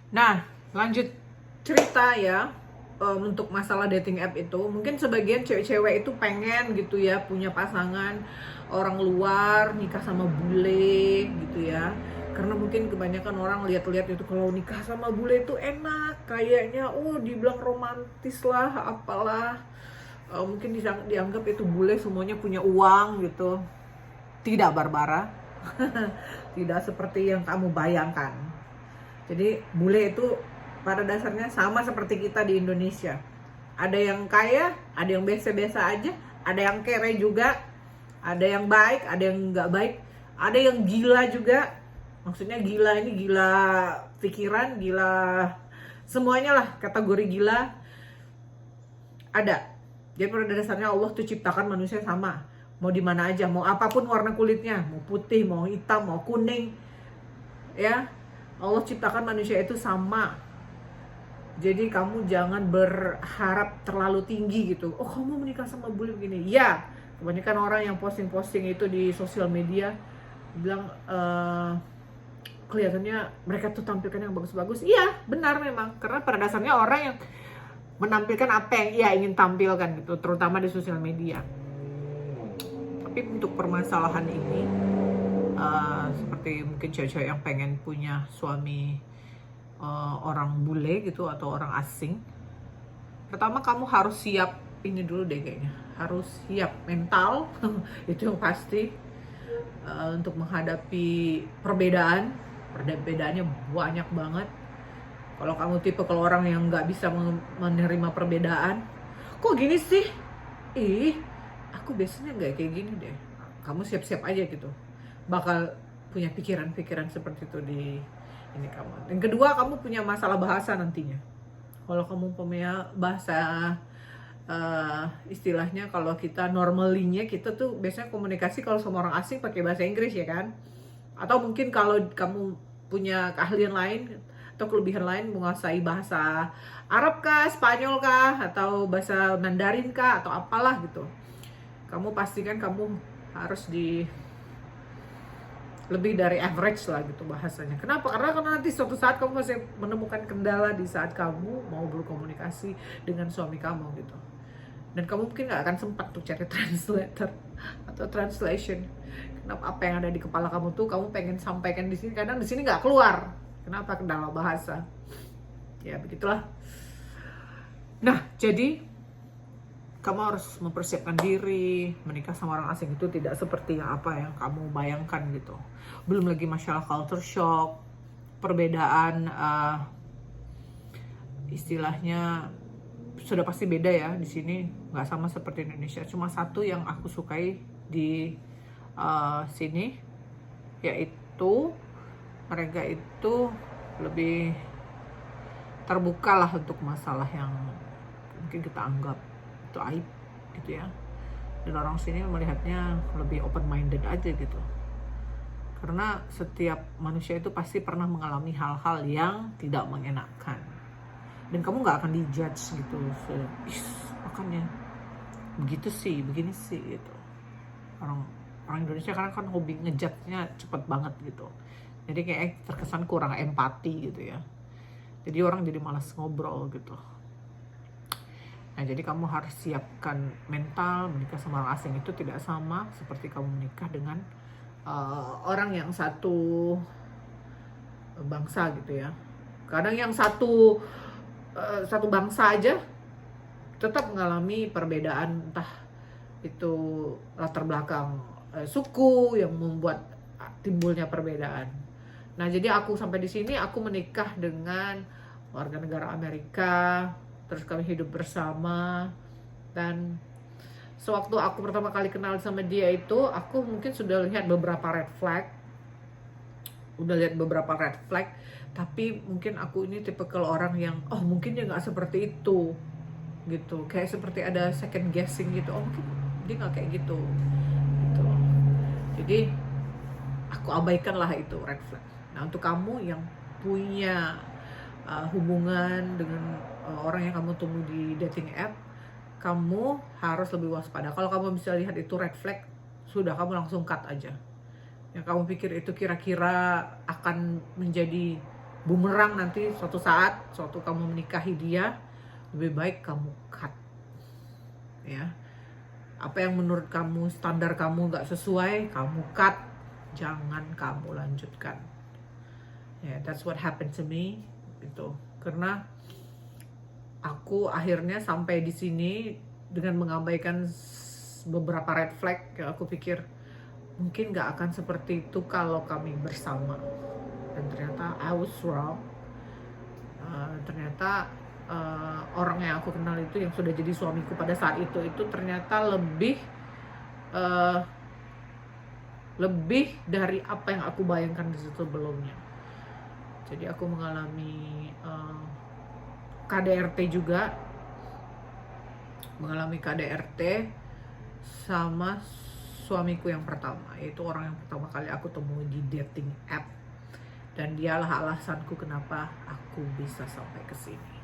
Nah, lanjut cerita ya. Untuk masalah dating app itu, mungkin sebagian cewek-cewek itu pengen gitu ya punya pasangan orang luar, nikah sama bule gitu ya. Karena mungkin kebanyakan orang lihat-lihat itu kalau nikah sama bule itu enak, kayaknya dibilang romantis lah, apalah. Mungkin dianggap itu bule semuanya punya uang gitu. Tidak, Barbara. Tidak seperti yang kamu bayangkan. Jadi bule itu pada dasarnya sama seperti kita di Indonesia. Ada yang kaya, ada yang biasa-biasa aja, ada yang kere juga, ada yang baik, ada yang nggak baik, ada yang gila juga. Maksudnya gila ini gila pikiran, gila semuanya lah, kategori gila ada. Jadi pada dasarnya Allah tuh ciptakan manusia sama. Mau di mana aja, mau apapun warna kulitnya, mau putih, mau hitam, mau kuning, ya. Allah ciptakan manusia itu sama. Jadi kamu jangan berharap terlalu tinggi gitu. Oh, kamu menikah sama bule begini. Ya, kebanyakan orang yang posting-posting itu di sosial media bilang kelihatannya mereka tuh tampilkan yang bagus-bagus. Iya, benar memang. Karena pada dasarnya orang yang menampilkan apa yang ia ingin tampilkan gitu, terutama di sosial media. Tapi untuk permasalahan ini, seperti mungkin cewek-cewek yang pengen punya suami orang bule gitu atau orang asing, pertama kamu harus siap ini dulu deh kayaknya, harus siap mental itu yang pasti, untuk menghadapi perbedaannya banyak banget. Kalau kamu tipe kalau orang yang nggak bisa menerima perbedaan, kok gini sih, aku biasanya nggak kayak gini deh, kamu siap-siap aja gitu, bakal punya pikiran-pikiran seperti itu di ini kamu. Yang kedua, kamu punya masalah bahasa nantinya. Kalau kamu punya bahasa, istilahnya kalau kita normalinya kita tuh biasanya komunikasi kalau sama orang asing pakai bahasa Inggris ya kan, atau mungkin kalau kamu punya keahlian lain atau kelebihan lain menguasai bahasa Arab kah, Spanyol kah, atau bahasa Mandarin kah, atau apalah gitu, kamu pastikan kamu harus di lebih dari average lah gitu bahasanya. Kenapa? Karena nanti suatu saat kamu masih menemukan kendala di saat kamu mau berkomunikasi dengan suami kamu gitu. Dan kamu mungkin nggak akan sempat tuh cari translator atau translation. Kenapa apa yang ada di kepala kamu tuh kamu pengen sampaikan di sini, kadang di sini nggak keluar. Kenapa? Kendala bahasa. Ya begitulah. Nah, jadi kamu harus mempersiapkan diri. Menikah sama orang asing itu tidak seperti apa yang kamu bayangkan gitu. Belum lagi masalah culture shock, perbedaan, istilahnya sudah pasti beda ya di sini, nggak sama seperti Indonesia. Cuma satu yang aku sukai di sini, yaitu mereka itu lebih terbuka lah untuk masalah yang mungkin kita anggap itu aib gitu ya. Dan orang sini melihatnya lebih open minded aja gitu. Karena setiap manusia itu pasti pernah mengalami hal-hal yang tidak mengenakan. Dan kamu nggak akan dijudge gitu. Makanya begitu sih, begini sih gitu. Orang Indonesia karena kan hobi ngejudge-nya cepet banget gitu. Jadi kayak terkesan kurang empati gitu ya. Jadi orang jadi malas ngobrol gitu. Nah, jadi kamu harus siapkan mental. Menikah sama orang asing itu tidak sama seperti kamu menikah dengan orang yang satu bangsa gitu ya. Kadang yang satu bangsa aja tetap mengalami perbedaan, entah itu latar belakang suku yang membuat timbulnya perbedaan. Nah, jadi aku sampai di sini aku menikah dengan warga negara Amerika, terus kami hidup bersama. Dan sewaktu aku pertama kali kenal sama dia itu, aku mungkin sudah lihat beberapa red flag. Tapi mungkin aku ini tipikal orang yang mungkin dia nggak seperti itu gitu, kayak seperti ada second guessing gitu, mungkin dia nggak kayak gitu gitu. Jadi aku abaikan lah itu red flag. Nah, untuk kamu yang punya hubungan dengan orang yang kamu tunggu di dating app, kamu harus lebih waspada. Kalau kamu bisa lihat itu red flag, sudah kamu langsung cut aja. Yang kamu pikir itu kira-kira akan menjadi bumerang nanti suatu saat, suatu kamu menikahi dia, lebih baik kamu cut, ya. Apa yang menurut kamu, standar kamu nggak sesuai, kamu cut, jangan kamu lanjutkan. Ya, that's what happened to me, gitu. Karena aku akhirnya sampai di sini dengan mengabaikan beberapa red flag, ya aku pikir mungkin nggak akan seperti itu kalau kami bersama. Dan ternyata I was wrong. Ternyata orang yang aku kenal itu, yang sudah jadi suamiku pada saat itu ternyata lebih dari apa yang aku bayangkan di situ sebelumnya. Jadi aku mengalami KDRT juga, sama suamiku yang pertama, yaitu orang yang pertama kali aku temui di dating app, dan dialah alasanku kenapa aku bisa sampai ke sini.